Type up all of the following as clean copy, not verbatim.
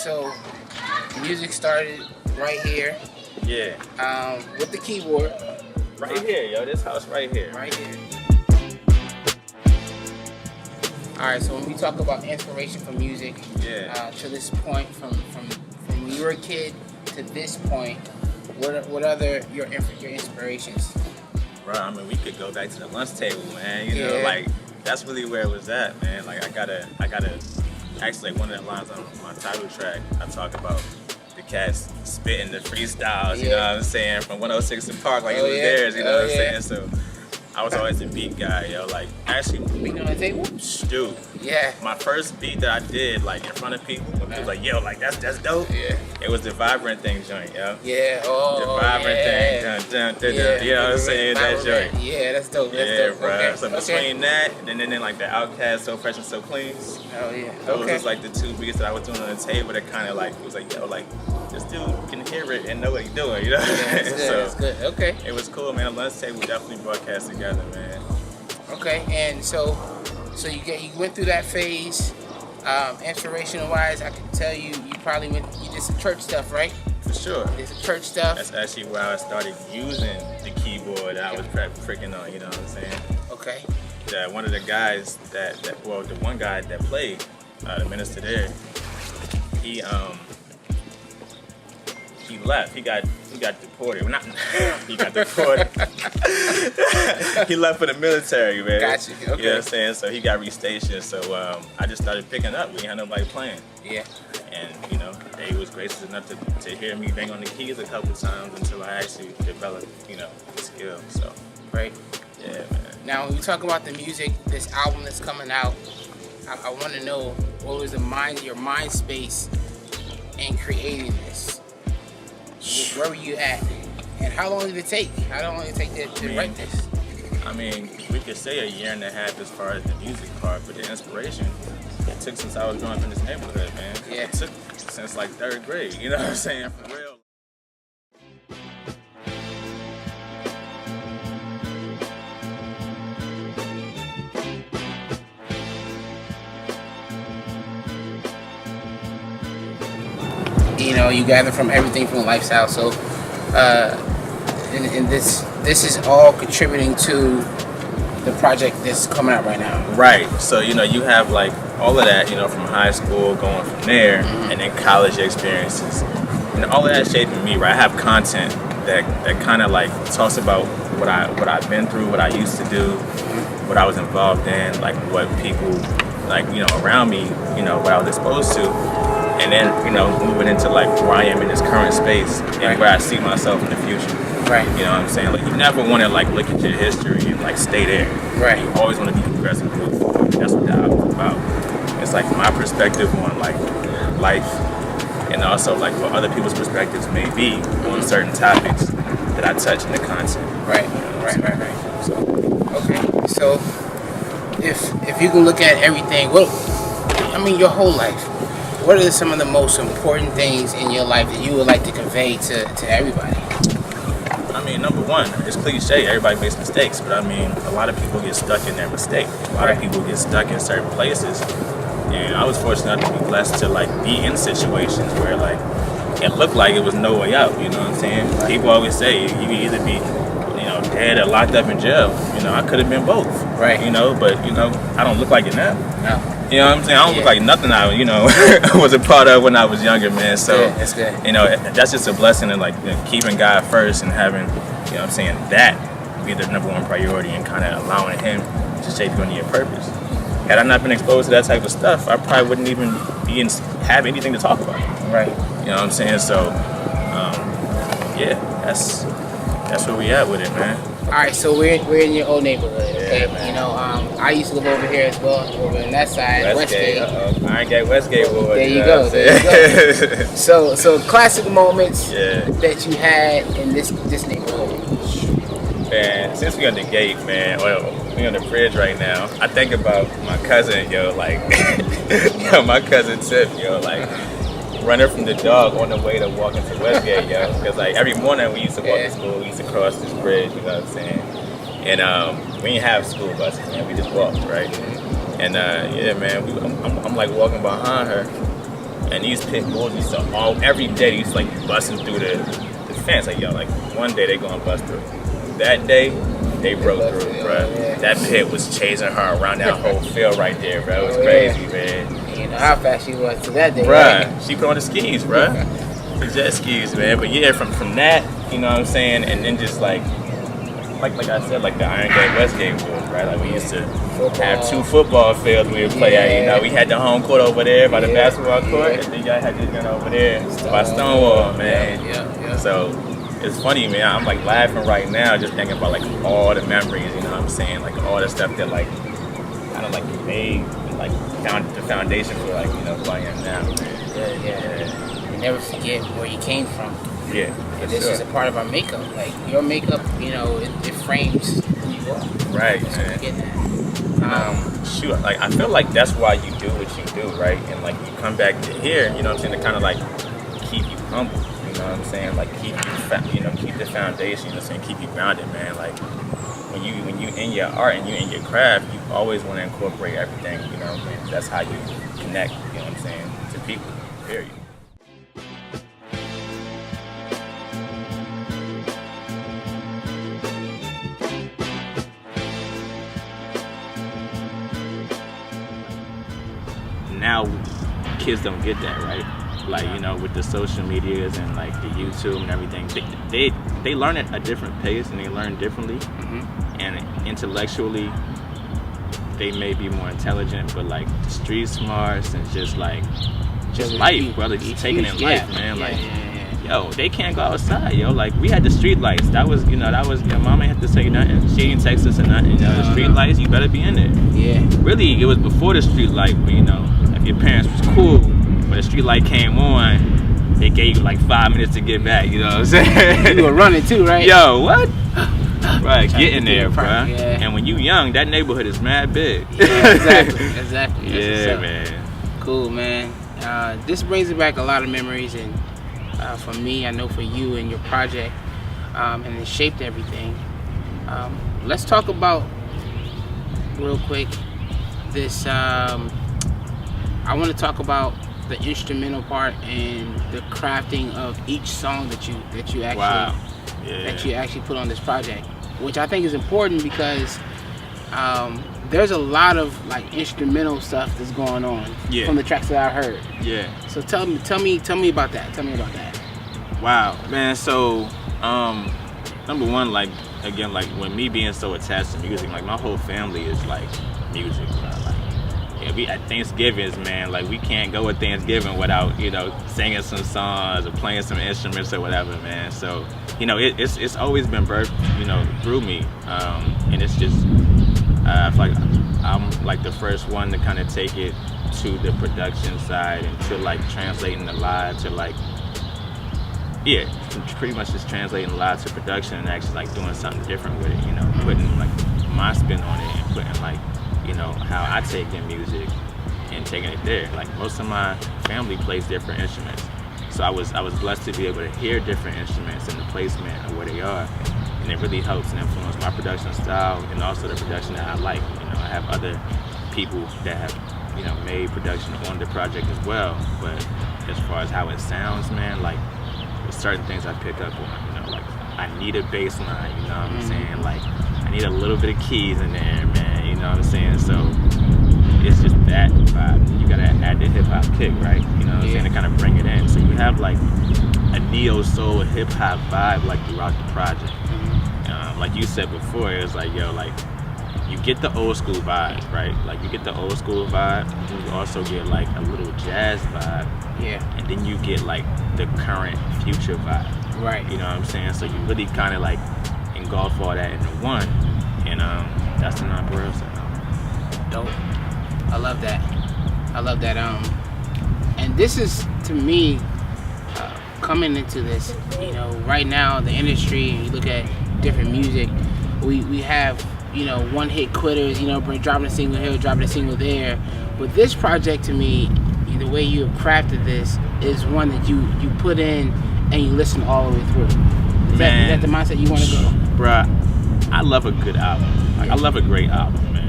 So music started right here. Yeah. With the keyboard. Right here, yo. This house right here. Right here. All right. So when we talk about inspiration for music, to this point, from when you were a kid to this point, what other your inspirations? Bro, I mean, we could go back to the lunch table, man. You know, like that's really where it was at, man. Like I gotta. Actually, one of the lines on my title track, I talk about the cats spitting the freestyles. You know what I'm saying? From 106 to Park, like it was theirs. You know what I'm saying? So I was always a beat guy, yo. Like actually, beat on the table. Dude. Yeah. My first beat that I did, like in front of people, when people was like, "Yo, like that's dope." Yeah. It was the Vibrant Thing joint, yo. Yeah. Oh. The Vibrant Thing. Dun, dun, dun, dun. You know what I'm saying? That joint. Yeah, that's dope. That's dope. Bro. Okay. So between that, and then like the Outkast, So Fresh and So Clean. Oh yeah. Those was like the two beats that I was doing on the table that kind of like it was like, yo, like this dude can hear it and know what he's doing, you know? Yeah, that's good. Okay. It was cool, man. The lunch table definitely broadcast together, man. Okay, and so you went through that phase. Inspirational wise, I can tell you probably you did some church stuff, right? For sure. You did some church stuff. That's actually where I started using the keyboard that I was freaking on, you know what I'm saying? Okay. One of the guys the one guy that played, the minister there, he left. He got deported. Well, not he got deported. He left for the military, man. Gotcha. Okay. You know what I'm saying? So he got restationed. So I just started picking up. We had nobody playing. Yeah. And you know, he was gracious enough to hear me bang on the keys a couple times until I actually developed, you know, the skill. So. Right. Yeah, man. Now, when we talk about the music, this album that's coming out, I want to know what was your mind space in creating this. Where were you at? And how long did it take? How long did it take to write this? I mean, we could say a year and a half as far as the music part, but the inspiration, it took since I was growing up in this neighborhood, man. Yeah. It took since like 3rd grade, you know what I'm saying? For real. You know, you gather from everything from the lifestyle. So, and this is all contributing to the project that's coming out right now. Right. So, you know, you have like all of that, you know, from high school going from there, and then college experiences, and all of that shaping me. Right. I have content that kind of like talks about what I've been through, what I used to do, what I was involved in, like what people like, you know, around me, you know, what I was exposed to. And then, you know, moving into like where I am in this current space and where I see myself in the future. Right. You know what I'm saying? Like you never want to like look at your history and like stay there. Right. You always want to be progressive. That's what the album's about. It's like my perspective on like life and also like what other people's perspectives may be on certain topics that I touch in the content. Right. You know Right. So okay. So if you can look at everything, your whole life. What are some of the most important things in your life that you would like to convey to everybody? I mean, number one, it's cliche, everybody makes mistakes, but I mean, a lot of people get stuck in their mistake. A lot of people get stuck in certain places. And I was fortunate enough to be blessed to like be in situations where like it looked like it was no way out, you know what I'm saying? People always say you can either be, you know, dead or locked up in jail. You know, I could have been both. Right. You know, but you know, I don't look like it now. No. You know what I'm saying? I don't look like nothing I, you know, was a part of when I was younger, man. So, that's good. You know, that's just a blessing and like, you know, keeping God first and having, you know what I'm saying, that be the number one priority and kind of allowing Him to shape you into your purpose. Had I not been exposed to that type of stuff, I probably wouldn't even have anything to talk about. Right. You know what I'm saying? So, yeah, that's where we at with it, man. All right, so we're in your old neighborhood, okay? Yeah, you know, I used to live over here as well, over on that side, Westgate. I ain't got Westgate boy. There you go. So classic moments that you had in this neighborhood. Man, since we on the gate, man, we on the bridge right now. I think about my cousin, yo, like, my cousin Tip, yo, like. Running from the dog on the way to walk into Westgate, yo. Because like every morning we used to walk to school, we used to cross this bridge, you know what I'm saying? And we didn't have school buses, man. We just walked, right? And yeah, man, I'm like walking behind her, And these pit bulls used to every day they used to like busting through the fence. Like, yo, like one day they gonna bust through. That day, they broke through, bro. That pit was chasing her around that whole field right there, bro. It was crazy, man. You know how fast she was to that day, right? She put on the skis, bro. The jet skis, man. But yeah, from that, you know what I'm saying, and then just like I said, like the Iron Gate Westgate field, right? Like we used to have 2 football fields we would play at. You know, we had the home court over there by the basketball court, and then y'all had this one over there by Stonewall, man. Yeah. So it's funny, man. I'm like laughing right now just thinking about like all the memories. You know what I'm saying? Like all the stuff that like kind of like made like the foundation for like who I am now. Man. Yeah. You never forget where you came from. Yeah, and this is a part of our makeup. Like your makeup, it frames who you are. Right, so man. Get that. Shoot, like I feel like that's why you do what you do, right? And like you come back to here, you know what I'm saying, to kind of like keep you humble. You know what I'm saying? Like keep keep the foundation. You know what I'm saying? Keep you grounded, man. Like when you in your art and you in your craft, you always want to incorporate everything. You know what I'm saying? That's how you connect. You know what I'm saying? To people. Period. Now kids don't get that, right? Like with the social medias and like the YouTube and everything, they learn at a different pace and they learn differently. And intellectually they may be more intelligent, but like street smarts and just life, brother, just taking in life, man. Yo, they can't go outside, yo. Like we had the street lights. That was your mama had to say nothing. She didn't text us or nothing. The street lights, you better be in there. Yeah. Really, it was before the street light, but if your parents was cool, when the street light came on, they gave you like 5 minutes to get back. You know what I'm saying? You were running too, right? Yo, what? Right, get in there, bro. Yeah. And when you young, that neighborhood is mad big. Yeah, exactly. Yeah, man. Cool, man. This brings back a lot of memories, and for me, I know for you and your project, and it shaped everything. Let's talk about real quick this. I want to talk about the instrumental part and the crafting of each song that you actually put on this project, which I think is important because there's a lot of like instrumental stuff that's going on from the tracks that I heard. Yeah. So tell me about that. Tell me about that. Wow, man. So number one, like again, like when me being so attached to music, like my whole family is like music, bro. Like we at Thanksgivings, man, like we can't go with Thanksgiving without singing some songs or playing some instruments or whatever, man. So it's always been birthed through me, and it's just I feel like I'm like the first one to kind of take it to the production side and to like translating the live to like pretty much just translating live to production and actually like doing something different with it, putting like my spin on it and putting like how I take in music and taking it there. Like most of my family plays different instruments, so I was blessed to be able to hear different instruments and the placement of where they are, and it really helps and influence my production style and also the production that I like. I have other people that have made production on the project as well, but as far as how it sounds, man, like there's certain things I pick up on. Like I need a bass line, you know what I'm saying? Like I need a little bit of keys in there, man, you know what I'm saying? So it's just that vibe. You gotta add the hip hop kick, right? You know what I'm saying, to kind of bring it in. So you have like a neo soul hip hop vibe like throughout the project. Like you said before, it was like, yo, like you get the old school vibe, right? Like you get the old school vibe, and you also get like a little jazz vibe. Yeah. And then you get like the current future vibe. Right. You know what I'm saying? So you really kind of like engulf all that into one, and that's the NonPareiL sound. Dope. I love that. And this is to me coming into this. Right now the industry. You look at different music. We have one hit quitters. Dropping a single here, dropping a single there. But this project to me, the way you have crafted this is one that you put in and you listen all the way through. Is that the mindset you want to go? Bruh, I love a good album. Like I love a great album, man.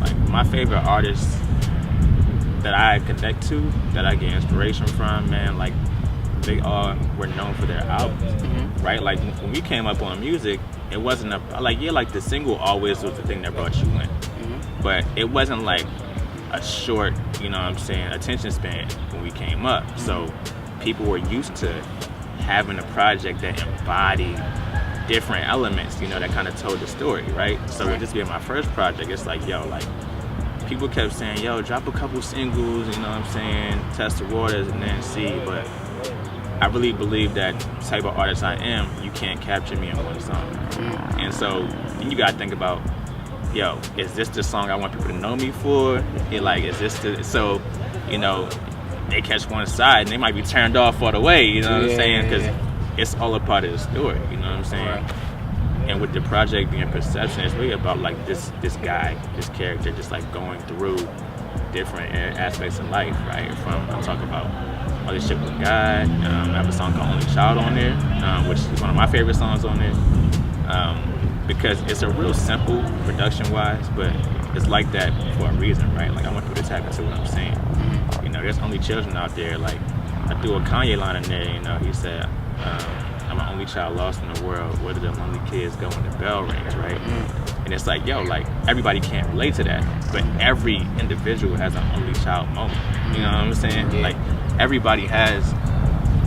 Like my favorite artists that I connect to, that I get inspiration from, man, like they all were known for their albums, right? Like when we came up on music, it wasn't like the single always was the thing that brought you in, but it wasn't like a short, you know what I'm saying, attention span when we came up. So people were used to having a project that embodied different elements, you know, that kind of told the story, right? So with this being my first project, it's like, yo, like people kept saying, yo, drop a couple singles, you know what I'm saying, test the waters and then see. But I really believe that type of artist I am, you can't capture me in one song. And so you gotta think about, yo, is this the song I want people to know me for? Like, is this the, so, you know, they catch one side and they might be turned off all the way, you know what I'm saying? Because it's all a part of the story, you know what I'm saying? And with the project being Perception, it's really about like this guy, this character, just like going through different aspects of life, right? From, I'm talking about relationship with God. I have a song called Only Child on there, which is one of my favorite songs on there, because it's a real simple production-wise, but it's like that for a reason, right? Like I want people to tap into what I'm saying. You know, there's only children out there. Like I threw a Kanye line in there. You know, he said, "I'm an only child lost in the world. Where do the lonely kids go when the bell rings?" Right? And it's like, yo, like everybody can't relate to that, but every individual has an only child moment. You know what I'm saying? Like everybody has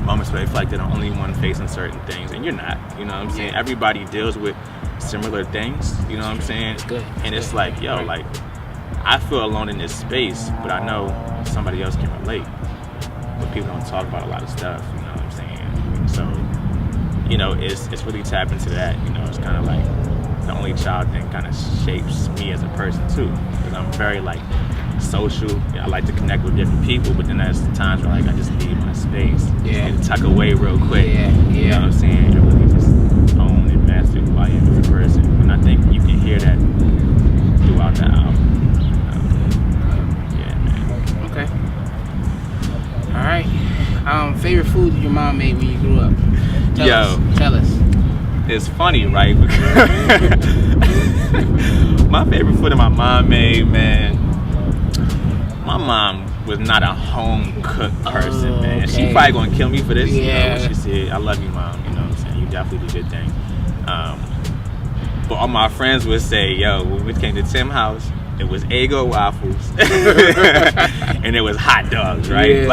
moments where they feel like they're the only one facing certain things, and you're not. You know what I'm saying? Everybody deals with similar things. You know what I'm saying? And it's like, yo, like I feel alone in this space, but I know somebody else can relate. But people don't talk about a lot of stuff. You know what I'm saying? So, you know, it's really tapped into that. You know, it's kind of like the only child thing kind of shapes me as a person too, because I'm very like social. I like to connect with different people, but then there's times where like I just need my space, and tuck away real quick. You know what I'm saying? And really just own and master who I am as a person. And I think you can hear that throughout the album. Yeah, man. Okay. All right. Favorite food your mom made when you grew up? Tell us. It's funny, right? My favorite food that my mom made, man. My mom was not a home cooked person, man. She probably gonna kill me for this. You know, when she said, "I love you, mom." You know what I'm saying? You definitely did a good thing. But all my friends would say, "Yo, when we came to Tim's house, it was Eggo waffles and it was hot dogs, right?"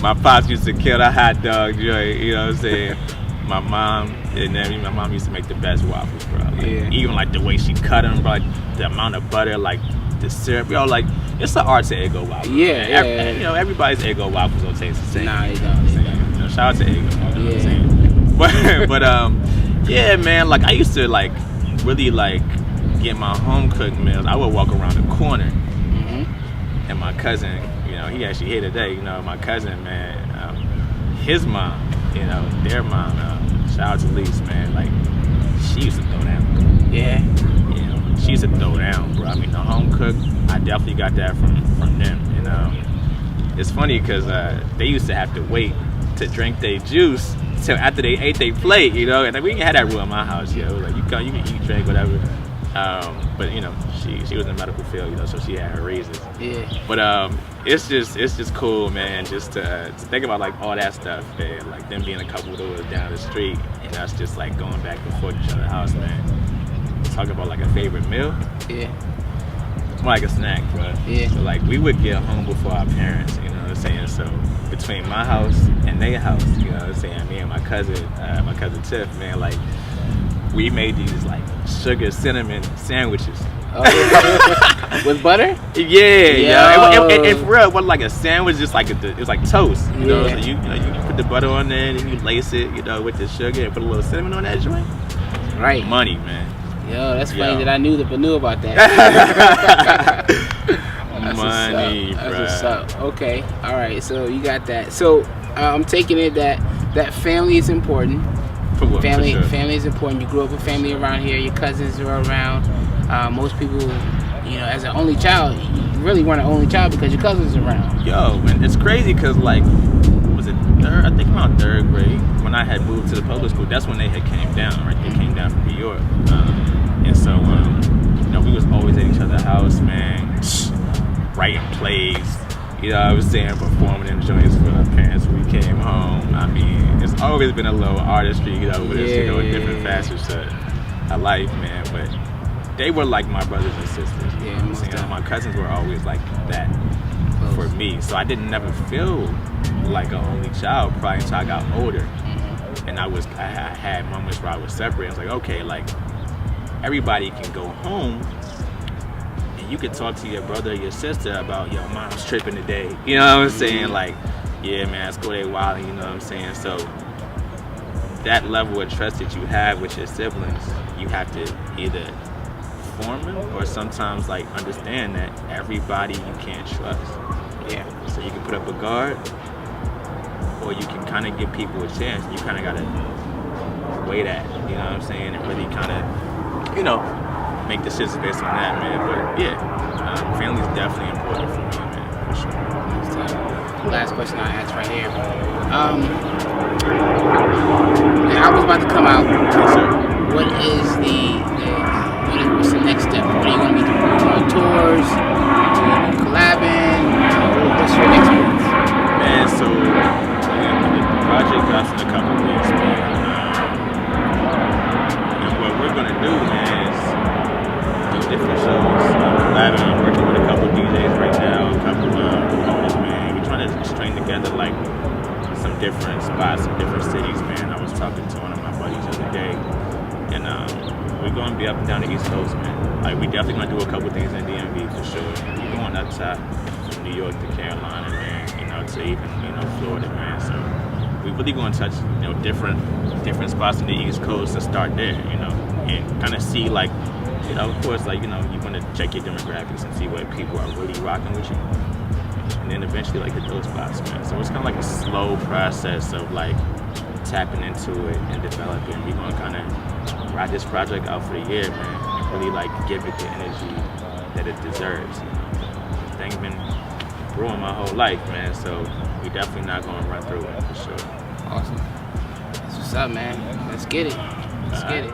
My pops used to kill the hot dog joint. You know what I'm saying? My mom used to make the best waffles, bro. Like, even like the way she cut them, bro, like the amount of butter, like the syrup, yo, like it's the art to Eggo waffles. You know, everybody's Eggo waffles don't taste the same. Nah, you know what I'm saying? You know, shout out to Eggo. You know what I'm saying? But yeah, man, like I used to like really like get my home cooked meals. I would walk around the corner, and my cousin, you know, he actually here today. You know, my cousin, man, his mom, you know, their mom. Shout out to Lise, man. Like she used to throw down. You know, she used to throw down, bro. I mean, the home cook, I definitely got that from them. And it's funny because they used to have to wait to drink their juice till after they ate their plate, you know. And we didn't have that rule in my house, yo. Like you can eat, drink, whatever. But you know, she was in the medical field, you know, so she had her reasons. But it's just cool, man, just to think about like all that stuff, man. Like them being a couple doors down the street and us just like going back and forth to each other's house, man. Talk about like a favorite meal. It's more like a snack, bro. So like we would get home before our parents, you know what I'm saying? So between my house and their house, you know what I'm saying? Me and my cousin Tiff, man, like we made these like sugar cinnamon sandwiches. With butter? And for real, it wasn't like a sandwich, just like it was like toast. You know, so you put the butter on there and you lace it, you know, with the sugar and put a little cinnamon on that joint. Right. Money, man. Yo, that's funny that I knew about that. Money, bro. That's what's up. Okay, all right. So you got that. So I'm taking it that family is important. Family is important. You grew up with family around here. Your cousins are around. Most people, you know, as an only child, you really weren't an only child because your cousins are around. Yo, man, it's crazy because like, was it third? I think around third grade when I had moved to the public school. That's when they had came down. Right, they came down from New York, and so you know, we was always at each other's house, man. writing plays, you know what I'm saying, performing in joints for our parents when we came home. I mean, it's always been a little artistry, you know, with us, you know, different facets of life, man. But they were like my brothers and sisters, you know what I'm saying? My cousins were always like that for me. So I didn't never feel like an only child probably until I got older. And I had moments where I was separate. I was like, okay, like everybody can go home and you can talk to your brother or your sister about your mom's tripping today. You know what I'm saying? Like, yeah, man, let's go there wilding, you know what I'm saying? So that level of trust that you have with your siblings, you have to either form them or sometimes like understand that everybody you can't trust. Yeah. So you can put up a guard, or you can kind of give people a chance. You kind of got to weigh that, you know what I'm saying, and really kind of, you know, make decisions based on that, man. But yeah, family is definitely important for me, man, for sure. Last question I asked right here. The album's about to come out. Yes, sir. What's the next step? What are you going to be doing? On tours? Collabing? What's your next move? Man, so the project drops in a couple of weeks, man. And what we're gonna do, man, is do different shows. Collabing, I'm working with a couple of DJs right now, a couple of promoters, man. We're trying to string together like some different spots, some different cities, man. I was talking to one of my buddies the other day, and we're gonna be up and down the East Coast, man. Like, we definitely gonna do a couple things in DMV for sure. We're going up top from New York to Carolina, man, you know, to even, you know, Florida, man. So we really gonna touch, you know, different spots in the East Coast and start there, you know, and kind of see, like, you know, of course, like, you know, you wanna check your demographics and see what people are really rocking with you, and then eventually, like, hit those spots, man. So it's kind of like a slow process of like tapping into it and developing. We're gonna kind of ride this project out for the year, man, and really like give it the energy that it deserves. You know? The thing's been brewing my whole life, man, so we definitely not gonna run through it for sure. Awesome. That's what's up, man. Let's get it. Let's get it.